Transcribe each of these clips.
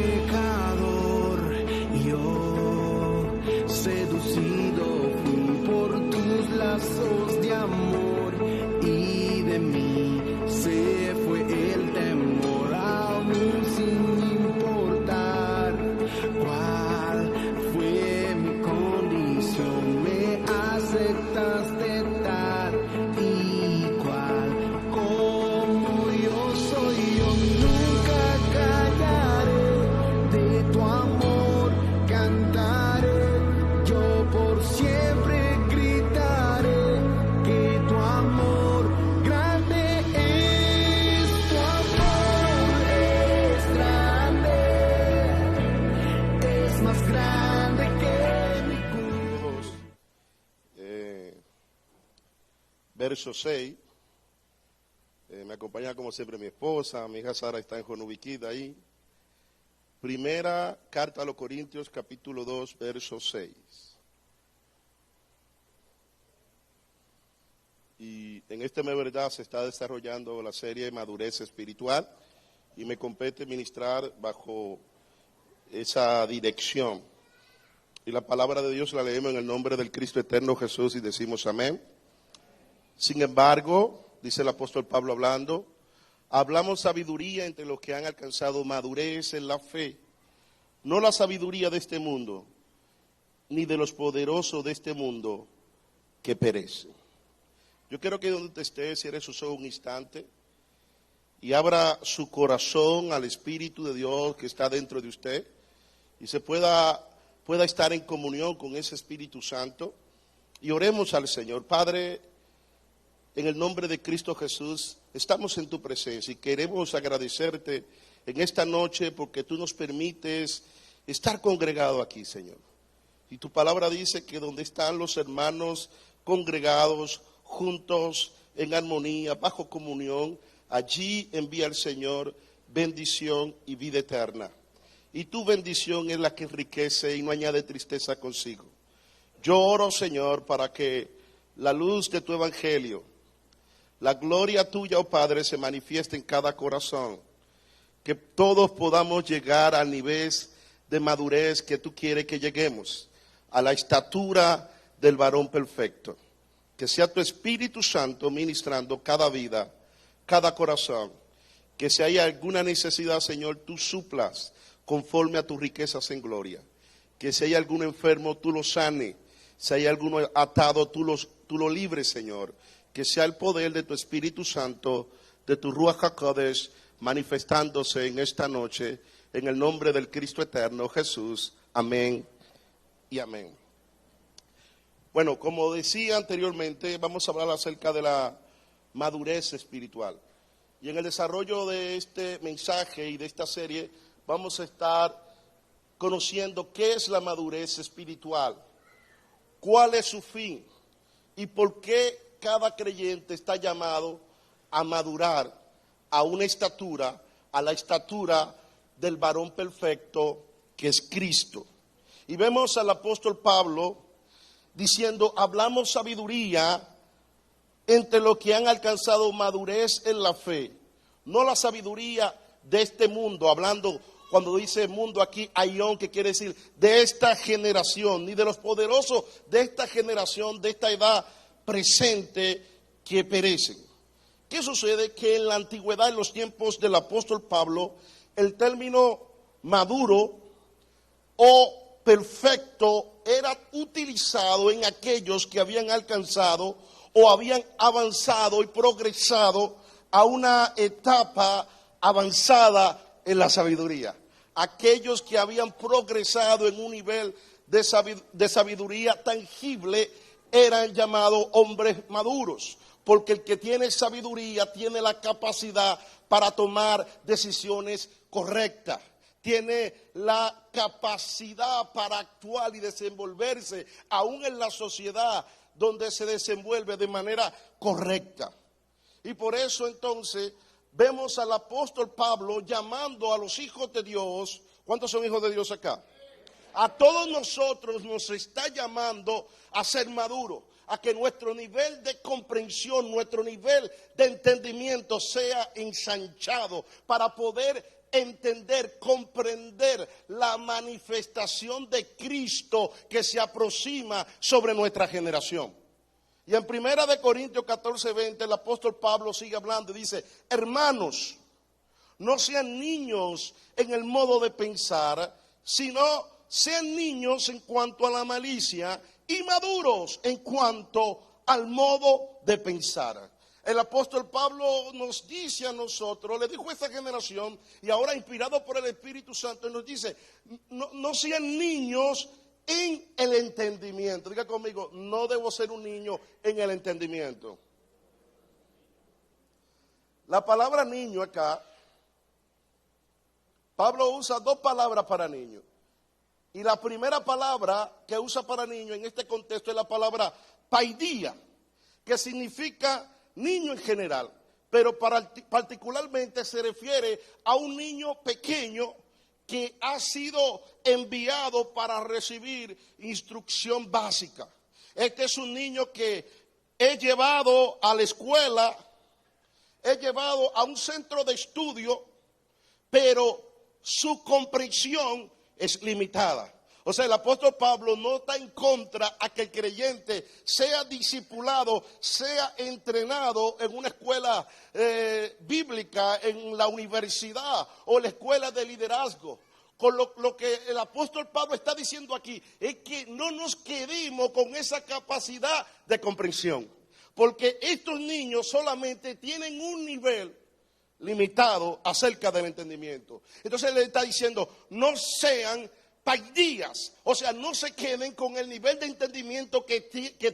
pecador, yo seducido fui por tus lazos de amor, y de mí se fue el temor, aún sin importar cuál fue mi condición, me aceptaste tal y cual como yo soy. Yo nunca callaré de tu amor, cantaré, yo por siempre gritaré que tu amor grande es, tu amor es grande, es más grande que mi cruz. Verso 6. Me acompaña como siempre mi esposa, mi hija Sara está en Jonubiquita ahí. Primera carta a los Corintios, capítulo 2, verso 6. Y en este mes, verdad, se está desarrollando la serie Madurez Espiritual y me compete ministrar bajo esa dirección. Y la palabra de Dios la leemos en el nombre del Cristo eterno Jesús y decimos amén. Sin embargo, dice el apóstol Pablo hablando, hablamos sabiduría entre los que han alcanzado madurez en la fe, no la sabiduría de este mundo, ni de los poderosos de este mundo que perecen. Yo quiero que donde usted esté, cierre sus ojos un instante y abra su corazón al Espíritu de Dios que está dentro de usted y se pueda estar en comunión con ese Espíritu Santo y oremos al Señor. Padre, en el nombre de Cristo Jesús, estamos en tu presencia y queremos agradecerte en esta noche porque tú nos permites estar congregados aquí, Señor. Y tu palabra dice que donde están los hermanos congregados, juntos, en armonía, bajo comunión, allí envía el Señor bendición y vida eterna. Y tu bendición es la que enriquece y no añade tristeza consigo. Yo oro, Señor, para que la luz de tu evangelio, la gloria tuya, oh Padre, se manifieste en cada corazón. Que todos podamos llegar al nivel de madurez que tú quieres que lleguemos. A la estatura del varón perfecto. Que sea tu Espíritu Santo ministrando cada vida, cada corazón. Que si hay alguna necesidad, Señor, tú suplas conforme a tus riquezas en gloria. Que si hay algún enfermo, tú lo sanes. Si hay alguno atado, tú lo libres, Señor. Que sea el poder de tu Espíritu Santo, de tu Ruach HaKodesh, manifestándose en esta noche, en el nombre del Cristo eterno, Jesús. Amén y amén. Bueno, como decía anteriormente, vamos a hablar acerca de la madurez espiritual. Y en el desarrollo de este mensaje y de esta serie, vamos a estar conociendo qué es la madurez espiritual, cuál es su fin y por qué cada creyente está llamado a madurar a una estatura, a la estatura del varón perfecto que es Cristo. Y vemos al apóstol Pablo diciendo, hablamos sabiduría entre los que han alcanzado madurez en la fe. No la sabiduría de este mundo, hablando, cuando dice mundo aquí, aión, que quiere decir de esta generación, ni de los poderosos de esta generación, de esta edad presente que perecen. ¿Qué sucede? Que en la antigüedad, en los tiempos del apóstol Pablo, el término maduro o perfecto era utilizado en aquellos que habían alcanzado o habían avanzado y progresado a una etapa avanzada en la sabiduría. Aquellos que habían progresado en un nivel de sabiduría tangible eran llamados hombres maduros, porque el que tiene sabiduría tiene la capacidad para tomar decisiones correctas, tiene la capacidad para actuar y desenvolverse aún en la sociedad donde se desenvuelve de manera correcta. Y por eso entonces vemos al apóstol Pablo llamando a los hijos de Dios. ¿Cuántos son hijos de Dios acá? A todos nosotros nos está llamando a ser maduros, a que nuestro nivel de comprensión, nuestro nivel de entendimiento sea ensanchado para poder entender, comprender la manifestación de Cristo que se aproxima sobre nuestra generación. Y en 1 Corintios 14:20 el apóstol Pablo sigue hablando y dice: hermanos, no sean niños en el modo de pensar, sino sean niños en cuanto a la malicia y maduros en cuanto al modo de pensar. El apóstol Pablo nos dice a nosotros, le dijo a esta generación, y ahora inspirado por el Espíritu Santo, nos dice: no sean niños en el entendimiento. Diga conmigo: no debo ser un niño en el entendimiento. La palabra niño acá, Pablo usa dos palabras para niño. Y la primera palabra que usa para niño en este contexto es la palabra paidía, que significa niño en general, pero particularmente se refiere a un niño pequeño que ha sido enviado para recibir instrucción básica. Este es un niño que he llevado a la escuela, he llevado a un centro de estudio, pero su comprensión es limitada. O sea, el apóstol Pablo no está en contra a que el creyente sea discipulado, sea entrenado en una escuela bíblica, en la universidad o la escuela de liderazgo. Con lo que el apóstol Pablo está diciendo aquí es que no nos quedemos con esa capacidad de comprensión, porque estos niños solamente tienen un nivel limitado acerca del entendimiento. Entonces él le está diciendo: no sean paidías, o sea, no se queden con el nivel de entendimiento que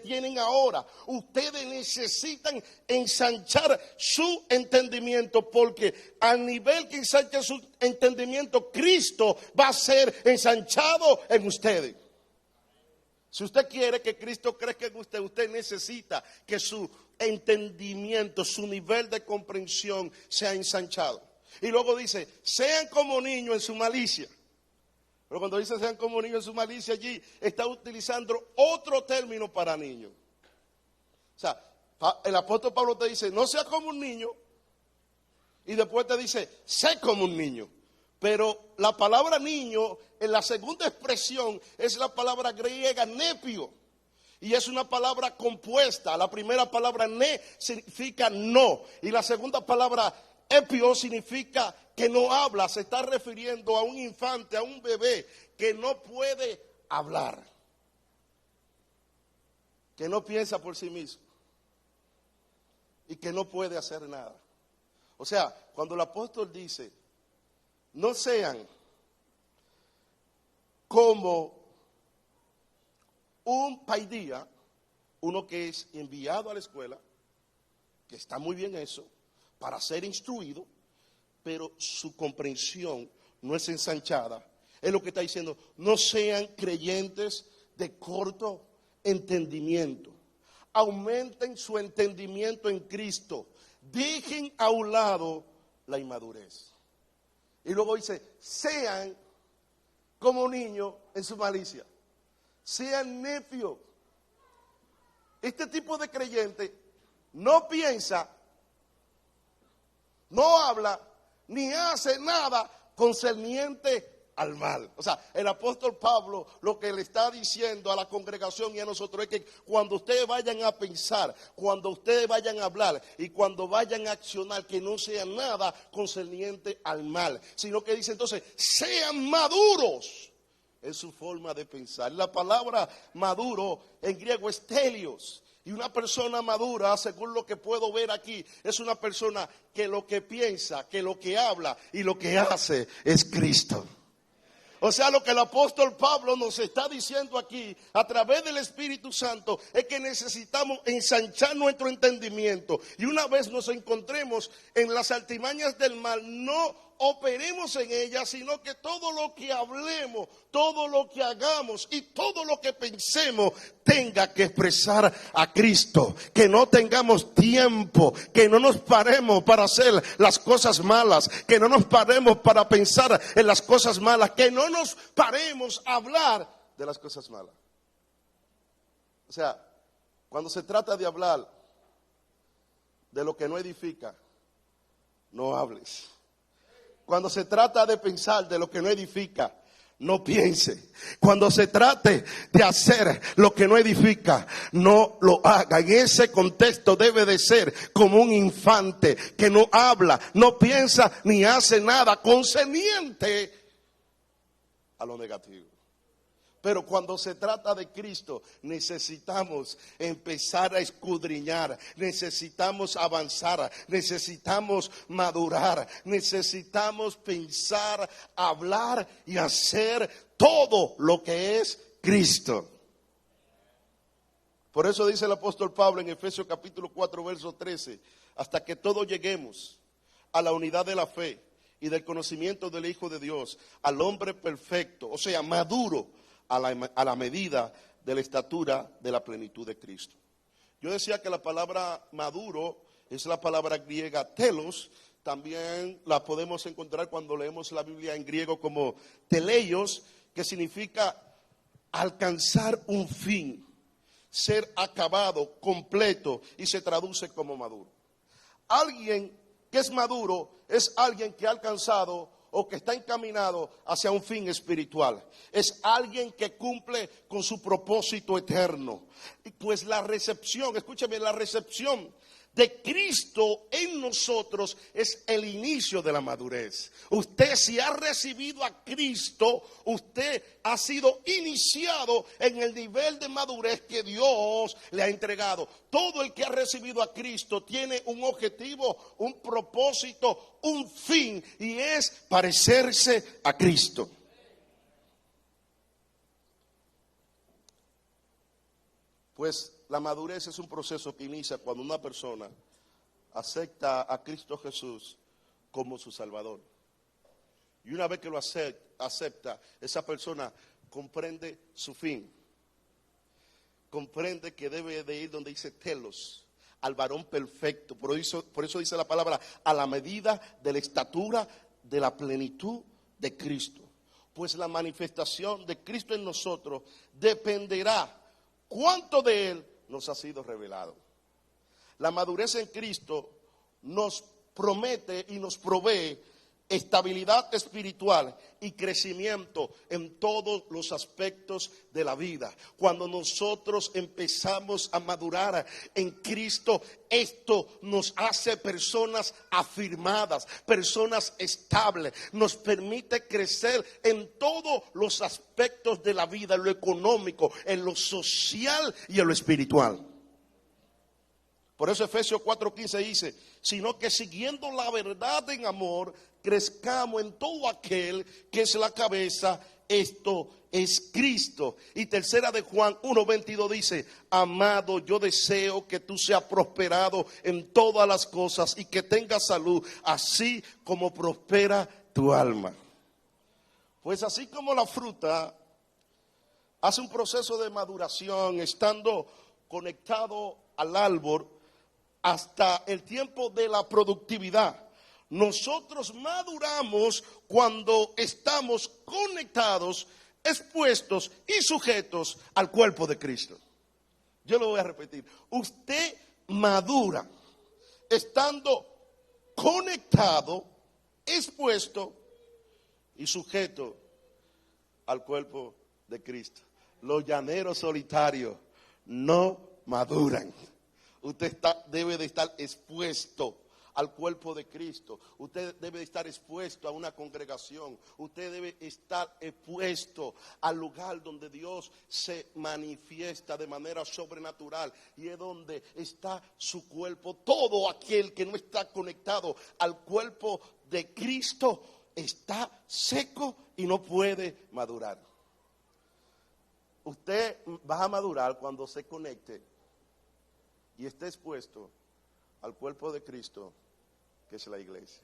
tienen ahora. Ustedes necesitan ensanchar su entendimiento, porque al nivel que ensancha su entendimiento, Cristo va a ser ensanchado en ustedes. Si usted quiere que Cristo crezca en usted, usted necesita que su entendimiento, su nivel de comprensión sea ensanchado. Y luego dice: sean como niños en su malicia. Pero cuando dice sean como niños en su malicia, allí está utilizando otro término para niños. O sea, el apóstol Pablo te dice: no sea como un niño, y después te dice: sé como un niño. Pero la palabra niño, en la segunda expresión, es la palabra griega nepio. Y es una palabra compuesta. La primera palabra ne significa no. Y la segunda palabra epio significa que no habla. Se está refiriendo a un infante, a un bebé que no puede hablar, que no piensa por sí mismo y que no puede hacer nada. O sea, cuando el apóstol dice: no sean como un paidía, uno que es enviado a la escuela, que está muy bien eso, para ser instruido, pero su comprensión no es ensanchada. Es lo que está diciendo: no sean creyentes de corto entendimiento. Aumenten su entendimiento en Cristo. Dejen a un lado la inmadurez. Y luego dice: sean como niños en su malicia. Sean nefios. Este tipo de creyente no piensa, no habla, ni hace nada concerniente al mal. O sea, el apóstol Pablo lo que le está diciendo a la congregación y a nosotros es que cuando ustedes vayan a pensar, cuando ustedes vayan a hablar y cuando vayan a accionar, que no sea nada concerniente al mal, sino que dice entonces: sean maduros en su forma de pensar. La palabra maduro en griego es telios. Y una persona madura, según lo que puedo ver aquí, es una persona que lo que piensa, que lo que habla y lo que hace es Cristo. O sea, lo que el apóstol Pablo nos está diciendo aquí a través del Espíritu Santo es que necesitamos ensanchar nuestro entendimiento. Y una vez nos encontremos en las artimañas del mal, no operemos en ellas, sino que todo lo que hablemos, todo lo que hagamos y todo lo que pensemos tenga que expresar a Cristo. Que no tengamos tiempo, que no nos paremos para hacer las cosas malas, que no nos paremos para pensar en las cosas malas, que no nos paremos a hablar de las cosas malas. O sea, cuando se trata de hablar de lo que no edifica, no hables. Cuando se trata de pensar de lo que no edifica, no piense. Cuando se trate de hacer lo que no edifica, no lo haga. En ese contexto debe de ser como un infante que no habla, no piensa ni hace nada concerniente a lo negativo. Pero cuando se trata de Cristo, necesitamos empezar a escudriñar, necesitamos avanzar, necesitamos madurar, necesitamos pensar, hablar y hacer todo lo que es Cristo. Por eso dice el apóstol Pablo en Efesios capítulo 4, verso 13, hasta que todos lleguemos a la unidad de la fe y del conocimiento del Hijo de Dios, al hombre perfecto, o sea, maduro, a la medida de la estatura de la plenitud de Cristo. Yo decía que la palabra maduro es la palabra griega telos. También la podemos encontrar cuando leemos la Biblia en griego como teleios, que significa alcanzar un fin, ser acabado, completo, y se traduce como maduro. Alguien que es maduro es alguien que ha alcanzado o que está encaminado hacia un fin espiritual. Es alguien que cumple con su propósito eterno. Y pues la recepción, escúchame, la recepción de Cristo en nosotros es el inicio de la madurez. Usted, si ha recibido a Cristo, usted ha sido iniciado en el nivel de madurez que Dios le ha entregado. Todo el que ha recibido a Cristo tiene un objetivo, un propósito, un fin, y es parecerse a Cristo. Pues la madurez es un proceso que inicia cuando una persona acepta a Cristo Jesús como su Salvador. Y una vez que lo acepta, esa persona comprende su fin. Comprende que debe de ir donde dice telos, al varón perfecto. Por eso dice la palabra, a la medida de la estatura de la plenitud de Cristo. Pues la manifestación de Cristo en nosotros dependerá cuánto de Él nos ha sido revelado. La madurez en Cristo nos promete y nos provee estabilidad espiritual y crecimiento en todos los aspectos de la vida. Cuando nosotros empezamos a madurar en Cristo, esto nos hace personas afirmadas, personas estables, nos permite crecer en todos los aspectos de la vida, en lo económico, en lo social y en lo espiritual. Por eso Efesios 4:15 dice, sino que siguiendo la verdad en amor, crezcamos en todo aquel que es la cabeza, esto es Cristo. Y tercera de Juan 1:22 dice, amado, yo deseo que tú seas prosperado en todas las cosas y que tengas salud, así como prospera tu alma. Pues así como la fruta hace un proceso de maduración estando conectado al árbol, hasta el tiempo de la productividad, nosotros maduramos cuando estamos conectados, expuestos y sujetos al cuerpo de Cristo. Yo lo voy a repetir. Usted madura estando conectado, expuesto y sujeto al cuerpo de Cristo. Los llaneros solitarios no maduran. Usted debe de estar expuesto al cuerpo de Cristo. Usted debe de estar expuesto a una congregación. Usted debe estar expuesto al lugar donde Dios se manifiesta de manera sobrenatural. Y es donde está su cuerpo. Todo aquel que no está conectado al cuerpo de Cristo está seco y no puede madurar. Usted va a madurar cuando se conecte y esté expuesto al cuerpo de Cristo, que es la iglesia.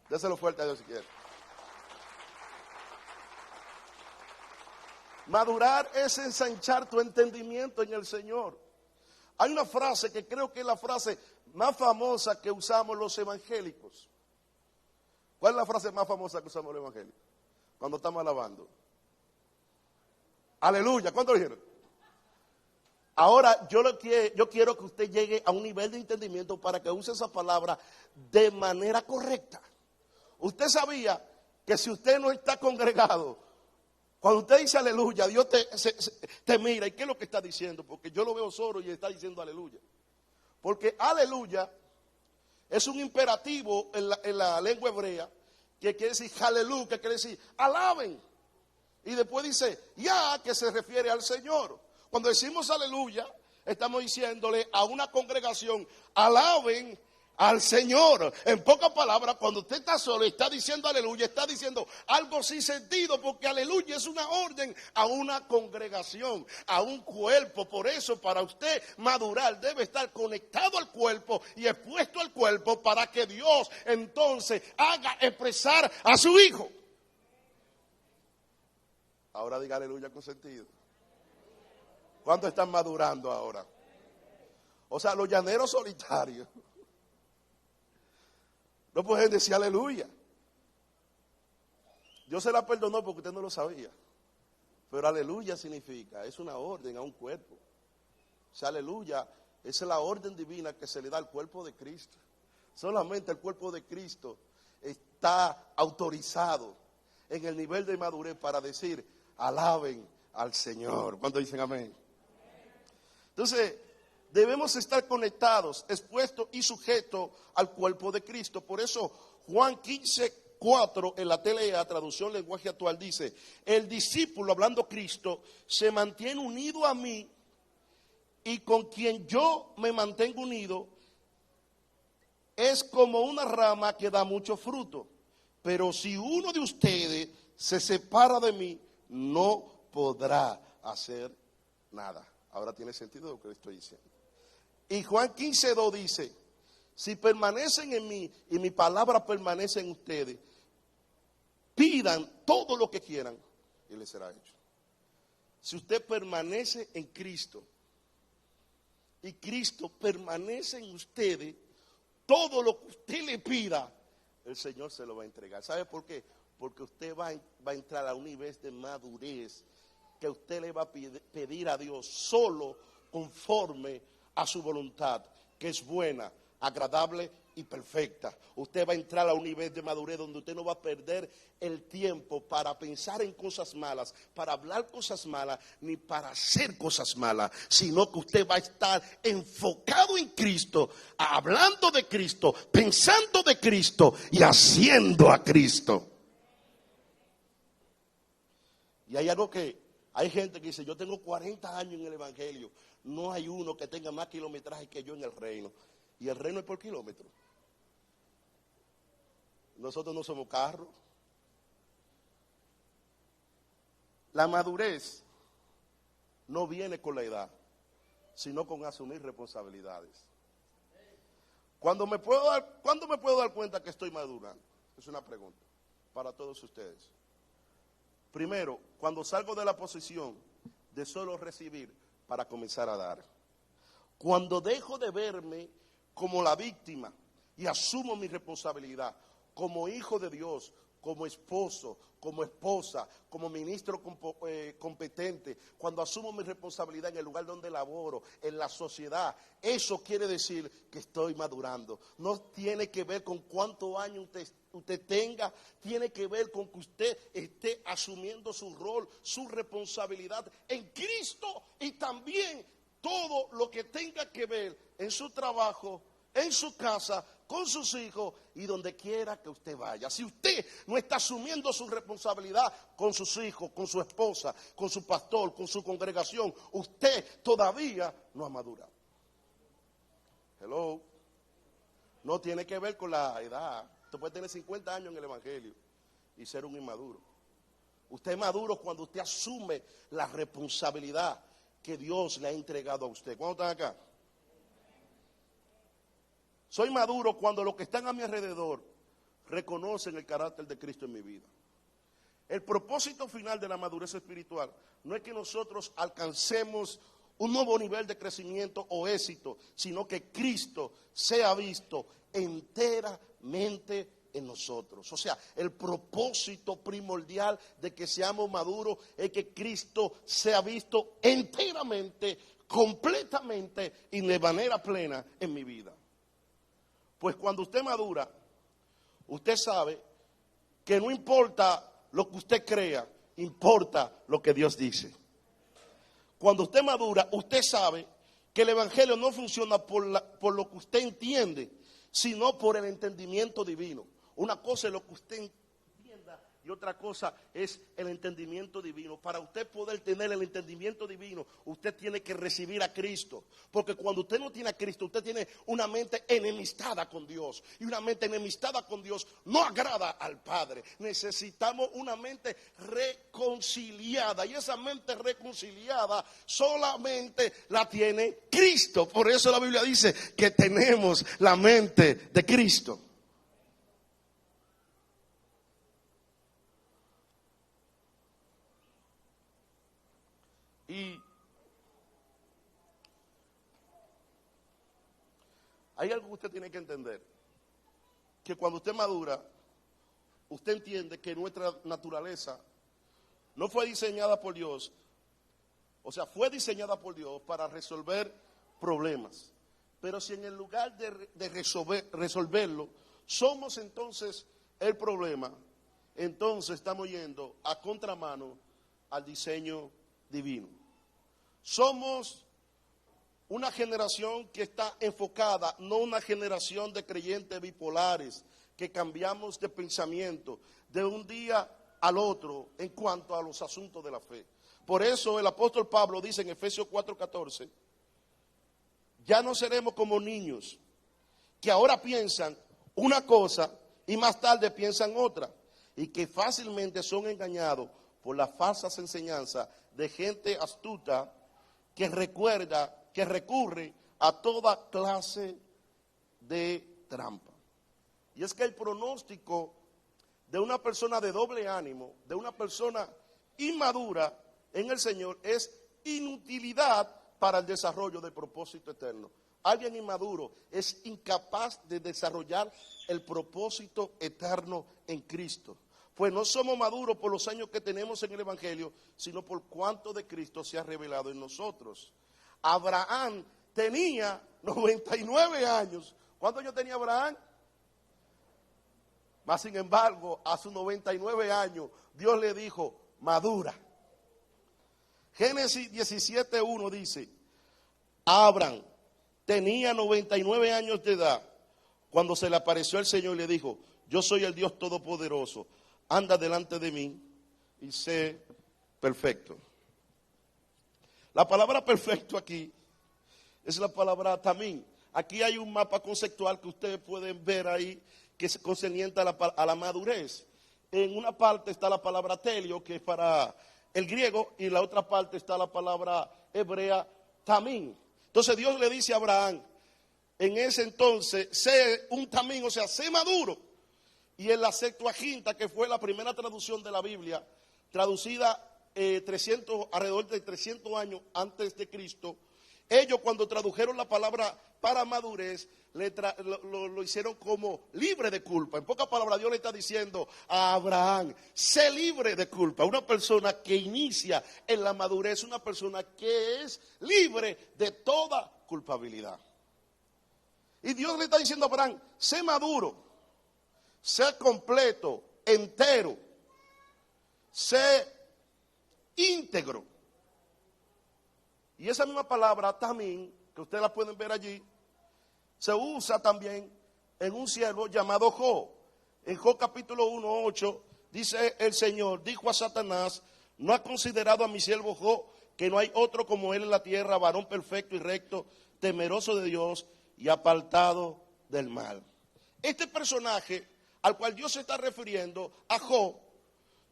Déselo fuerte a Dios si quiere. Madurar es ensanchar tu entendimiento en el Señor. Hay una frase que creo que es la frase más famosa que usamos los evangélicos. ¿Cuál es la frase más famosa que usamos los evangélicos? Cuando estamos alabando. Aleluya. ¿Cuánto lo dijeron? Ahora yo quiero que usted llegue a un nivel de entendimiento para que use esa palabra de manera correcta. Usted sabía que si usted no está congregado, cuando usted dice aleluya, Dios te mira. ¿Y qué es lo que está diciendo? Porque yo lo veo solo y está diciendo aleluya. Porque aleluya es un imperativo en la lengua hebrea que quiere decir aleluya, que quiere decir alaben. Y después dice ya, que se refiere al Señor. Cuando decimos aleluya, estamos diciéndole a una congregación, alaben al Señor. En pocas palabras, cuando usted está solo y está diciendo aleluya, está diciendo algo sin sentido, porque aleluya es una orden a una congregación, a un cuerpo. Por eso, para usted madurar, debe estar conectado al cuerpo y expuesto al cuerpo, para que Dios entonces haga expresar a su Hijo. Ahora diga aleluya con sentido. ¿Cuántos están madurando ahora? O sea, los llaneros solitarios no pueden decir aleluya. Dios se la perdonó porque usted no lo sabía. Pero aleluya significa, es una orden a un cuerpo. O sea, aleluya es la orden divina que se le da al cuerpo de Cristo. Solamente el cuerpo de Cristo está autorizado en el nivel de madurez para decir, alaben al Señor. ¿Cuántos dicen amén? Entonces, debemos estar conectados, expuestos y sujetos al cuerpo de Cristo. Por eso Juan 15:4 en la TLA, traducción lenguaje actual, dice: el discípulo, hablando Cristo, se mantiene unido a mí, y con quien yo me mantengo unido es como una rama que da mucho fruto. Pero si uno de ustedes se separa de mí, no podrá hacer nada. Ahora tiene sentido lo que le estoy diciendo. Y Juan 15:2 dice: si permanecen en mí y mi palabra permanece en ustedes, pidan todo lo que quieran y les será hecho. Si usted permanece en Cristo y Cristo permanece en ustedes, todo lo que usted le pida, el Señor se lo va a entregar. ¿Sabe por qué? Porque usted va a entrar a un nivel de madurez que usted le va a pedir a Dios solo conforme a su voluntad, que es buena, agradable y perfecta. Usted va a entrar a un nivel de madurez donde usted no va a perder el tiempo para pensar en cosas malas, para hablar cosas malas, ni para hacer cosas malas, sino que usted va a estar enfocado en Cristo, hablando de Cristo, pensando de Cristo y haciendo a Cristo. Y hay algo que hay gente que dice: yo tengo 40 años en el Evangelio, no hay uno que tenga más kilometraje que yo en el reino. Y el reino es por kilómetro. Nosotros no somos carros. La madurez no viene con la edad, sino con asumir responsabilidades. ¿Cuándo me puedo dar cuenta que estoy madurando? Es una pregunta para todos ustedes. Primero, cuando salgo de la posición de solo recibir para comenzar a dar. Cuando dejo de verme como la víctima y asumo mi responsabilidad como hijo de Dios, como esposo, como esposa, como ministro competente, cuando asumo mi responsabilidad en el lugar donde laboro, en la sociedad, eso quiere decir que estoy madurando. No tiene que ver con cuántos años usted tenga, tiene que ver con que usted esté asumiendo su rol, su responsabilidad en Cristo, y también todo lo que tenga que ver en su trabajo, en su casa, con sus hijos y donde quiera que usted vaya. Si usted no está asumiendo su responsabilidad con sus hijos, con su esposa, con su pastor, con su congregación, usted todavía no ha madurado. Hello. No tiene que ver con la edad. Usted puede tener 50 años en el Evangelio y ser un inmaduro. Usted es maduro cuando usted asume la responsabilidad que Dios le ha entregado a usted. ¿Cuántos están acá? Soy maduro cuando los que están a mi alrededor reconocen el carácter de Cristo en mi vida. El propósito final de la madurez espiritual no es que nosotros alcancemos un nuevo nivel de crecimiento o éxito, sino que Cristo sea visto enteramente en nosotros. O sea, el propósito primordial de que seamos maduros es que Cristo sea visto enteramente, completamente y de manera plena en mi vida. Pues cuando usted madura, usted sabe que no importa lo que usted crea, importa lo que Dios dice. Cuando usted madura, usted sabe que el evangelio no funciona por lo que usted entiende, sino por el entendimiento divino. Una cosa es lo que usted entienda y otra cosa es el entendimiento divino. Para usted poder tener el entendimiento divino, usted tiene que recibir a Cristo. Porque cuando usted no tiene a Cristo, usted tiene una mente enemistada con Dios. Y una mente enemistada con Dios no agrada al Padre. Necesitamos una mente reconciliada. Y esa mente reconciliada solamente la tiene Cristo. Por eso la Biblia dice que tenemos la mente de Cristo. Y hay algo que usted tiene que entender, que cuando usted madura, usted entiende que nuestra naturaleza no fue diseñada por Dios, o sea, fue diseñada por Dios para resolver problemas. Pero si en el lugar de resolverlo, somos entonces el problema, entonces estamos yendo a contramano al diseño divino. Somos una generación que está enfocada, no una generación de creyentes bipolares, que cambiamos de pensamiento de un día al otro en cuanto a los asuntos de la fe. Por eso el apóstol Pablo dice en Efesios 4:14, ya no seremos como niños, que ahora piensan una cosa y más tarde piensan otra, y que fácilmente son engañados por las falsas enseñanzas de gente astuta que recurre a toda clase de trampa. Y es que el pronóstico de una persona de doble ánimo, de una persona inmadura en el Señor, es inutilidad para el desarrollo del propósito eterno. Alguien inmaduro es incapaz de desarrollar el propósito eterno en Cristo. Pues no somos maduros por los años que tenemos en el Evangelio, sino por cuánto de Cristo se ha revelado en nosotros. Abraham tenía 99 años. ¿Cuántos años tenía Abraham? Mas sin embargo, a sus 99 años, Dios le dijo, madura. Génesis 17:1 dice, Abraham tenía 99 años de edad cuando se le apareció el Señor y le dijo, yo soy el Dios Todopoderoso, anda delante de mí y sé perfecto. La palabra perfecto aquí es la palabra tamín. Aquí hay un mapa conceptual que ustedes pueden ver ahí que es concerniente a la madurez. En una parte está la palabra telio, que es para el griego, y en la otra parte está la palabra hebrea tamín. Entonces Dios le dice a Abraham, en ese entonces, sé un tamín, o sea, sé maduro. Y en la Septuaginta, que fue la primera traducción de la Biblia, traducida alrededor de 300 años antes de Cristo, ellos cuando tradujeron la palabra para madurez, lo hicieron como libre de culpa. En pocas palabras, Dios le está diciendo a Abraham, sé libre de culpa. Una persona que inicia en la madurez, una persona que es libre de toda culpabilidad. Y Dios le está diciendo a Abraham, sé maduro. Sé completo, entero, sé íntegro. Y esa misma palabra también, que ustedes la pueden ver allí, se usa también en un siervo llamado Job. En Job capítulo 1:8 dice el Señor, dijo a Satanás, ¿no ha considerado a mi siervo Job que no hay otro como él en la tierra, varón perfecto y recto, temeroso de Dios y apartado del mal? Este personaje al cual Dios se está refiriendo, a Job,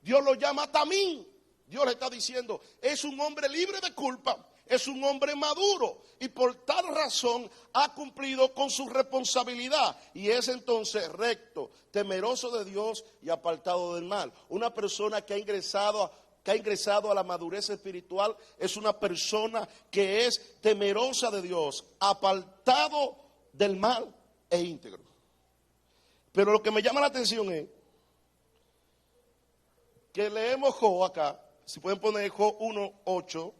Dios lo llama tamín. Dios le está diciendo, es un hombre libre de culpa, es un hombre maduro y por tal razón ha cumplido con su responsabilidad y es entonces recto, temeroso de Dios y apartado del mal. Una persona que ha ingresado a la madurez espiritual es una persona que es temerosa de Dios, apartado del mal e íntegro. Pero lo que me llama la atención es que leemos Job acá, si pueden poner Job 1:8,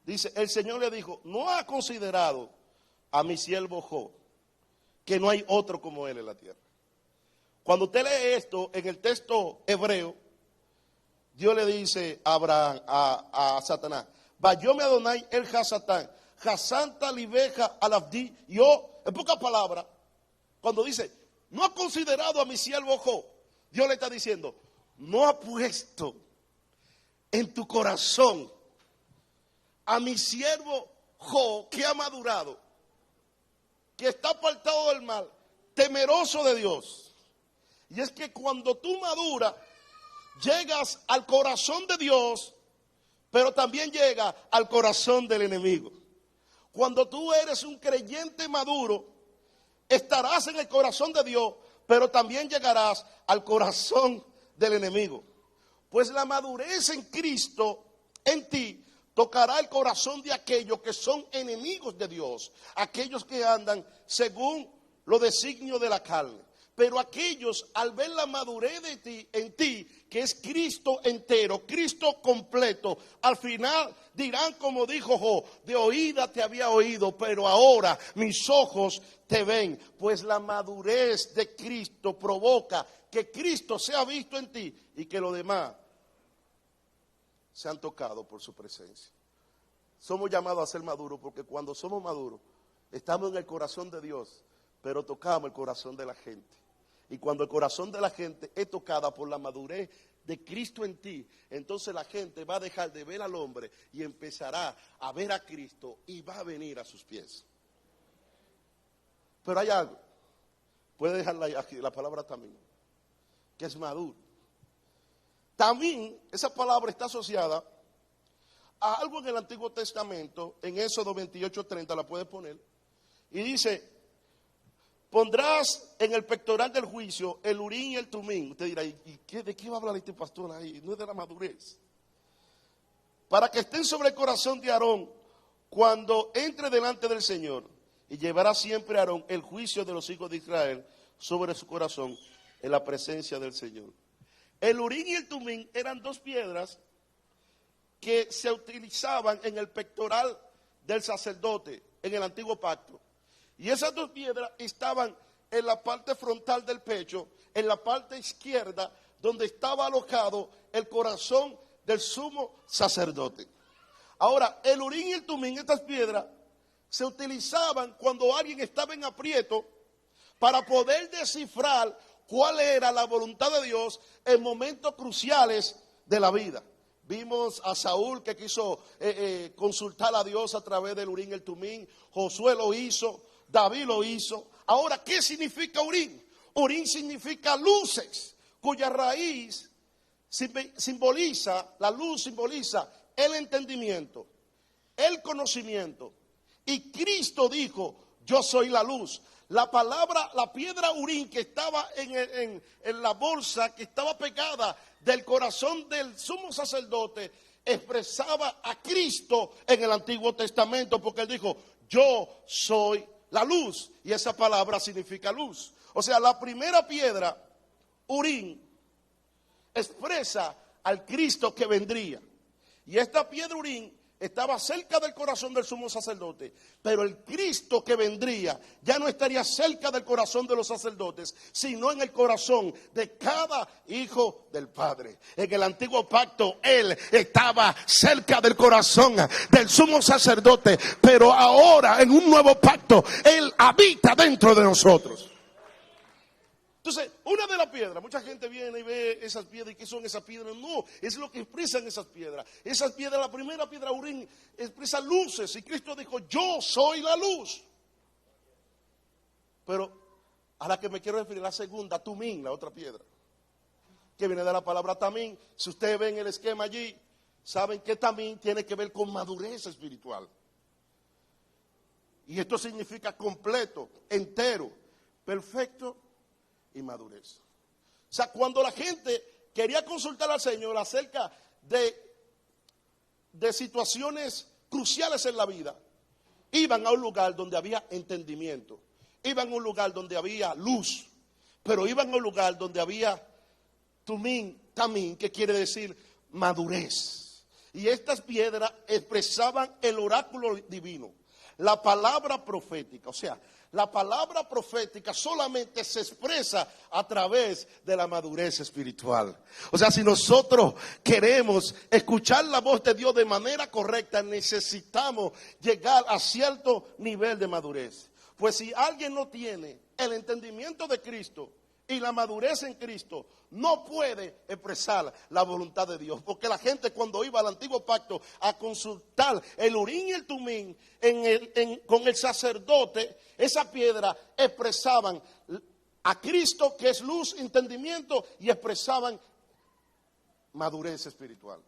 dice, el Señor le dijo, ¿no ha considerado a mi siervo Job que no hay otro como él en la tierra? Cuando usted lee esto en el texto hebreo, Dios le dice a Abraham, a Satanás, Vayome Adonai el Hasatán, Hasanta libeja alabdi. Yo, en pocas palabras, cuando dice, no ha considerado a mi siervo Job, Dios le está diciendo, no ha puesto en tu corazón a mi siervo Job, que ha madurado, que está apartado del mal, temeroso de Dios. Y es que cuando tú maduras, llegas al corazón de Dios, pero también llega al corazón del enemigo. Cuando tú eres un creyente maduro, estarás en el corazón de Dios, pero también llegarás al corazón del enemigo. Pues la madurez en Cristo, en ti, tocará el corazón de aquellos que son enemigos de Dios, aquellos que andan según los designios de la carne. Pero aquellos, al ver la madurez de ti, en ti, que es Cristo entero, Cristo completo, al final dirán como dijo Job, de oída te había oído, pero ahora mis ojos te ven. Pues la madurez de Cristo provoca que Cristo sea visto en ti y que los demás sean tocados por su presencia. Somos llamados a ser maduros porque cuando somos maduros estamos en el corazón de Dios, pero tocamos el corazón de la gente. Y cuando el corazón de la gente es tocada por la madurez de Cristo en ti, entonces la gente va a dejar de ver al hombre y empezará a ver a Cristo y va a venir a sus pies. Pero hay algo, puede dejarla aquí, la palabra también, que es maduro. También esa palabra está asociada a algo en el Antiguo Testamento, en Éxodo 28:30, la puedes poner, y dice, pondrás en el pectoral del juicio el Urín y el Tumín. Usted dirá, ¿de qué va a hablar este pastor ahí? No es de la madurez. Para que estén sobre el corazón de Aarón cuando entre delante del Señor. Y llevará siempre a Aarón el juicio de los hijos de Israel sobre su corazón en la presencia del Señor. El Urín y el Tumín eran dos piedras que se utilizaban en el pectoral del sacerdote en el antiguo pacto. Y esas dos piedras estaban en la parte frontal del pecho, en la parte izquierda, donde estaba alojado el corazón del sumo sacerdote. Ahora, el Urín y el Tumín, estas piedras, se utilizaban cuando alguien estaba en aprieto para poder descifrar cuál era la voluntad de Dios en momentos cruciales de la vida. Vimos a Saúl que quiso consultar a Dios a través del Urín y el Tumín. Josué lo hizo. David lo hizo. Ahora, ¿qué significa Urín? Urín significa luces, cuya raíz simboliza, la luz simboliza el entendimiento, el conocimiento. Y Cristo dijo, yo soy la luz. La palabra, la piedra Urín que estaba en la bolsa, que estaba pegada del corazón del sumo sacerdote, expresaba a Cristo en el Antiguo Testamento, porque él dijo, yo soy la luz, y esa palabra significa luz. O sea, la primera piedra, Urín, expresa al Cristo que vendría. Y esta piedra Urín estaba cerca del corazón del sumo sacerdote, pero el Cristo que vendría ya no estaría cerca del corazón de los sacerdotes, sino en el corazón de cada hijo del Padre. En el antiguo pacto Él estaba cerca del corazón del sumo sacerdote, pero ahora en un nuevo pacto Él habita dentro de nosotros. Entonces, una de las piedras, mucha gente viene y ve esas piedras. ¿Y qué son esas piedras? No, es lo que expresan esas piedras. Esas piedras, la primera piedra Urín, expresa luces. Y Cristo dijo, yo soy la luz. Pero a la que me quiero referir, la segunda, Tumín, la otra piedra, que viene de la palabra tamín. Si ustedes ven el esquema allí, saben que tamín tiene que ver con madurez espiritual. Y esto significa completo, entero, perfecto y madurez. O sea, cuando la gente quería consultar al Señor acerca de situaciones cruciales en la vida, iban a un lugar donde había entendimiento, iban a un lugar donde había luz, pero iban a un lugar donde había tamín, que quiere decir madurez. Y estas piedras expresaban el oráculo divino, la palabra profética. O sea, la palabra profética solamente se expresa a través de la madurez espiritual. O sea, si nosotros queremos escuchar la voz de Dios de manera correcta, necesitamos llegar a cierto nivel de madurez. Pues si alguien no tiene el entendimiento de Cristo y la madurez en Cristo, no puede expresar la voluntad de Dios. Porque la gente, cuando iba al antiguo pacto a consultar el Urim y el Tumim con el sacerdote, esa piedra expresaban a Cristo, que es luz, entendimiento, y expresaban madurez espiritual.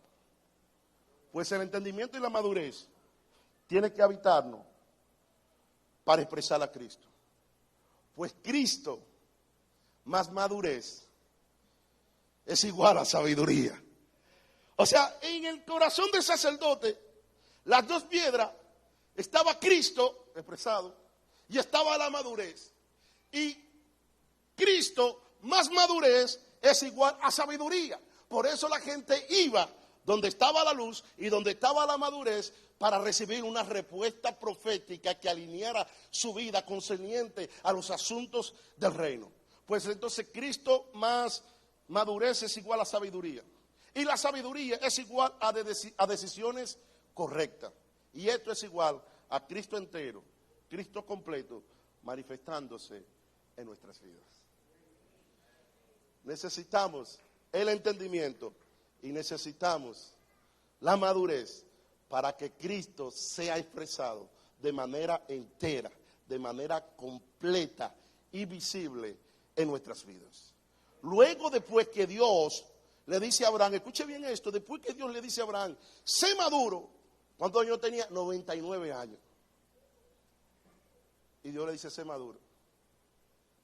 Pues el entendimiento y la madurez tiene que habitarnos para expresar a Cristo. Pues Cristo más madurez es igual a sabiduría. O sea, en el corazón del sacerdote, las dos piedras, estaba Cristo expresado y estaba la madurez. Y Cristo más madurez es igual a sabiduría. Por eso la gente iba donde estaba la luz y donde estaba la madurez para recibir una respuesta profética que alineara su vida concerniente a los asuntos del reino. Pues entonces Cristo más madurez es igual a sabiduría. Y la sabiduría es igual a decisiones correctas. Y esto es igual a Cristo entero, Cristo completo, manifestándose en nuestras vidas. Necesitamos el entendimiento y necesitamos la madurez para que Cristo sea expresado de manera entera, de manera completa y visible en nuestras vidas. Luego, después que Dios le dice a Abraham, escuche bien esto, después que Dios le dice a Abraham, sé maduro, cuando yo tenía 99 años. Y Dios le dice, sé maduro.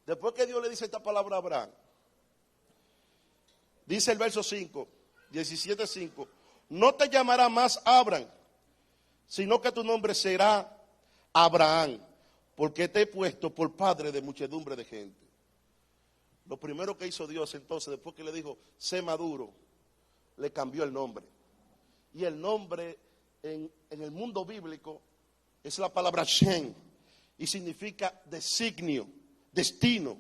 Después que Dios le dice esta palabra a Abraham, dice el verso 5, 17:5, no te llamará más Abraham, sino que tu nombre será Abraham, porque te he puesto por padre de muchedumbre de gente. Lo primero que hizo Dios entonces, después que le dijo, sé maduro, le cambió el nombre. Y el nombre en el mundo bíblico es la palabra Shem, y significa designio, destino,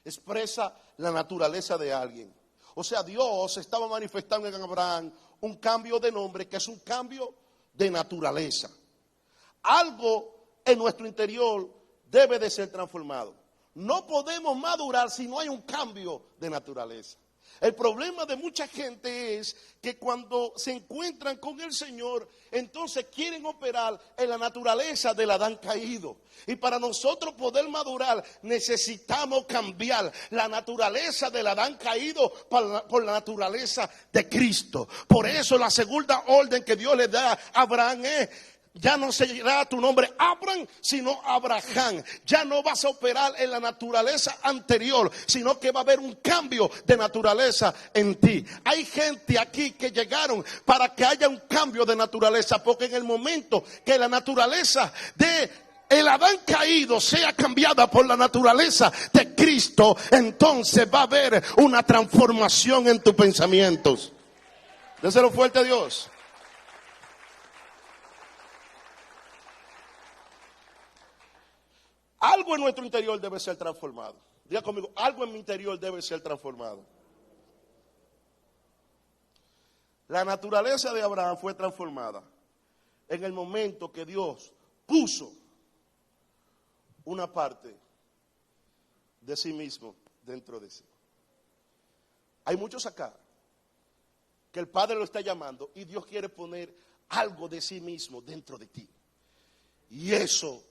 expresa la naturaleza de alguien. O sea, Dios estaba manifestando en Abraham un cambio de nombre, que es un cambio de naturaleza. Algo en nuestro interior debe de ser transformado. No podemos madurar si no hay un cambio de naturaleza. El problema de mucha gente es que cuando se encuentran con el Señor, entonces quieren operar en la naturaleza del Adán caído. Y para nosotros poder madurar, necesitamos cambiar la naturaleza del Adán caído por la naturaleza de Cristo. Por eso la segunda orden que Dios le da a Abraham es: ya no será tu nombre Abraham, sino Abraham. Ya no vas a operar en la naturaleza anterior, sino que va a haber un cambio de naturaleza en ti. Hay gente aquí que llegaron para que haya un cambio de naturaleza, porque en el momento que la naturaleza de el Adán caído sea cambiada por la naturaleza de Cristo, entonces va a haber una transformación en tus pensamientos. Déselo fuerte a Dios. Algo en nuestro interior debe ser transformado. Diga conmigo, algo en mi interior debe ser transformado. La naturaleza de Abraham fue transformada en el momento que Dios puso una parte de sí mismo dentro de sí. Hay muchos acá que el Padre lo está llamando y Dios quiere poner algo de sí mismo dentro de ti. Y eso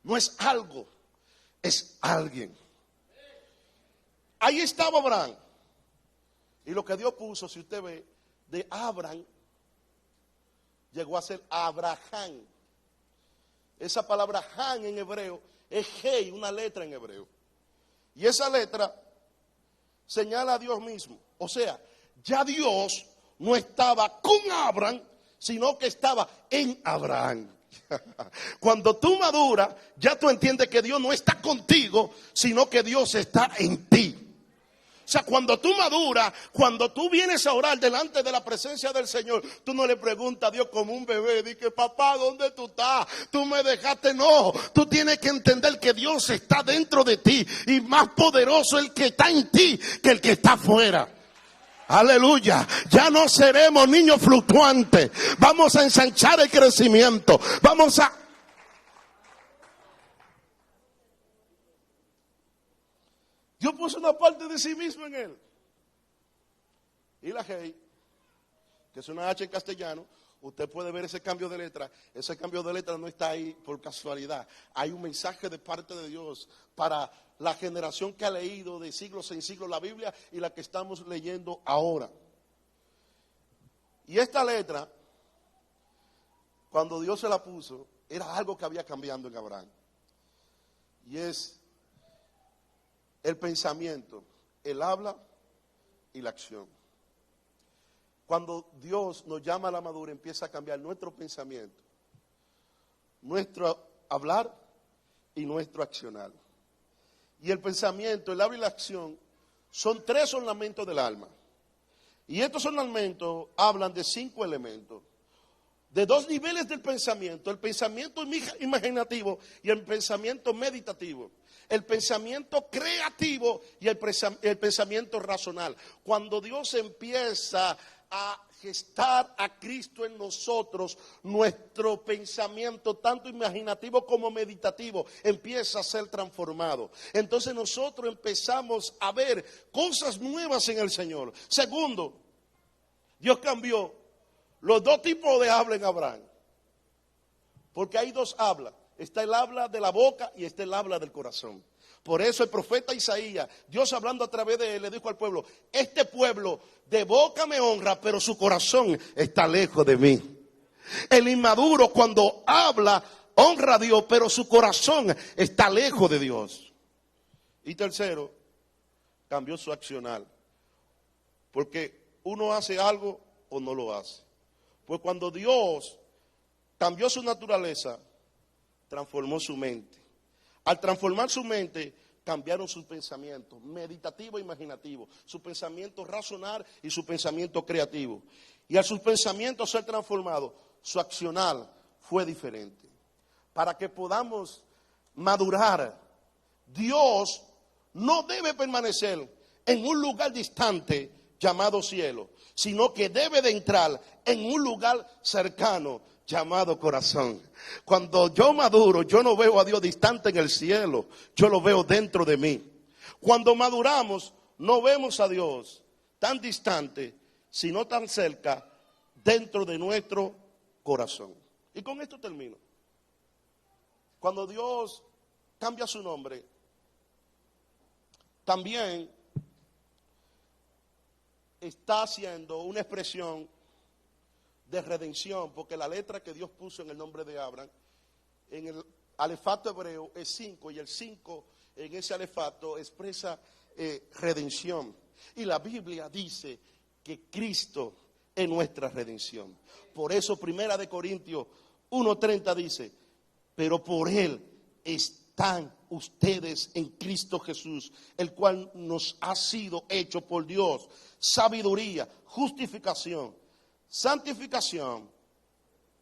no es algo, es alguien. Ahí estaba Abraham. Y lo que Dios puso, si usted ve, de Abraham llegó a ser Abraham. Esa palabra Han en hebreo es Hei, una letra en hebreo. Y esa letra señala a Dios mismo. O sea, ya Dios no estaba con Abraham, sino que estaba en Abraham. Cuando tú maduras, ya tú entiendes que Dios no está contigo, sino que Dios está en ti. O sea, cuando tú maduras, cuando tú vienes a orar delante de la presencia del Señor, tú no le preguntas a Dios como un bebé, dices, papá, ¿dónde tú estás? Tú me dejaste. No, tú tienes que entender que Dios está dentro de ti y más poderoso el que está en ti que el que está afuera. Aleluya, ya no seremos niños fluctuantes, vamos a ensanchar el crecimiento, vamos a... Dios puso una parte de sí mismo en él. Y la G, que es una H en castellano, usted puede ver ese cambio de letra. Ese cambio de letra no está ahí por casualidad. Hay un mensaje de parte de Dios para la generación que ha leído de siglos en siglos la Biblia y la que estamos leyendo ahora. Y esta letra, cuando Dios se la puso, era algo que había cambiado en Abraham. Y es el pensamiento, el habla y la acción. Cuando Dios nos llama a la madurez, empieza a cambiar nuestro pensamiento, nuestro hablar y nuestro accionar. Y el pensamiento, el habla y la acción son 3 ornamentos del alma. Y estos ornamentos hablan de 5 elementos, de 2 niveles del pensamiento: el pensamiento imaginativo y el pensamiento meditativo. El pensamiento creativo y el pensamiento racional. Cuando Dios empieza a gestar a Cristo en nosotros, nuestro pensamiento, tanto imaginativo como meditativo, empieza a ser transformado. Entonces nosotros empezamos a ver cosas nuevas en el Señor. Segundo, Dios cambió los 2 tipos de habla en Abraham. Porque hay 2 hablas. Está el habla de la boca y está el habla del corazón. Por eso el profeta Isaías, Dios hablando a través de él, le dijo al pueblo: este pueblo de boca me honra, pero su corazón está lejos de mí. El inmaduro cuando habla honra a Dios, pero su corazón está lejos de Dios. Y tercero, cambió su accionar. Porque uno hace algo o no lo hace. Pues cuando Dios cambió su naturaleza, transformó su mente. Al transformar su mente, cambiaron sus pensamientos, meditativo e imaginativo, su pensamiento racional y su pensamiento creativo. Y al sus pensamientos ser transformados, su accionar fue diferente. Para que podamos madurar, Dios no debe permanecer en un lugar distante llamado cielo, sino que debe de entrar en un lugar cercano llamado corazón. Cuando yo maduro, yo no veo a Dios distante en el cielo, yo lo veo dentro de mí. Cuando maduramos, no vemos a Dios tan distante, sino tan cerca dentro de nuestro corazón. Y con esto termino. Cuando Dios cambia su nombre, también está haciendo una expresión de redención, porque la letra que Dios puso en el nombre de Abraham, en el alefato hebreo es 5, y el 5 en ese alefato expresa redención. Y la Biblia dice que Cristo es nuestra redención. Por eso 1 Corintios 1:30 dice: pero por Él están ustedes en Cristo Jesús, el cual nos ha sido hecho por Dios sabiduría, justificación, santificación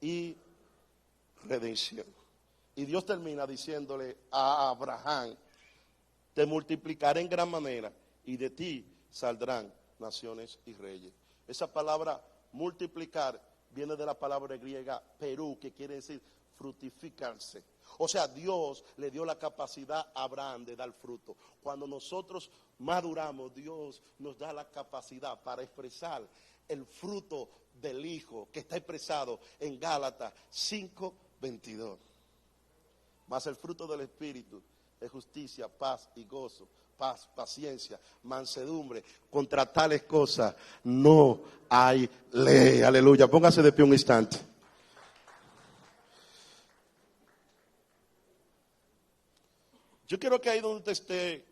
y redención. Y Dios termina diciéndole a Abraham: te multiplicaré en gran manera y de ti saldrán naciones y reyes. Esa palabra multiplicar viene de la palabra griega perú, que quiere decir fructificarse. O sea, Dios le dio la capacidad a Abraham de dar fruto. Cuando nosotros maduramos, Dios nos da la capacidad para expresar el fruto del Hijo, que está expresado en Gálatas 5:22. Mas el fruto del Espíritu es justicia, paz y gozo, paz, paciencia, mansedumbre. Contra tales cosas no hay ley. Aleluya. Póngase de pie un instante. Yo quiero que ahí donde usted esté,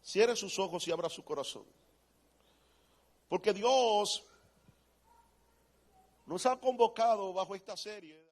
cierre sus ojos y abra su corazón. Porque Dios nos ha convocado bajo esta serie.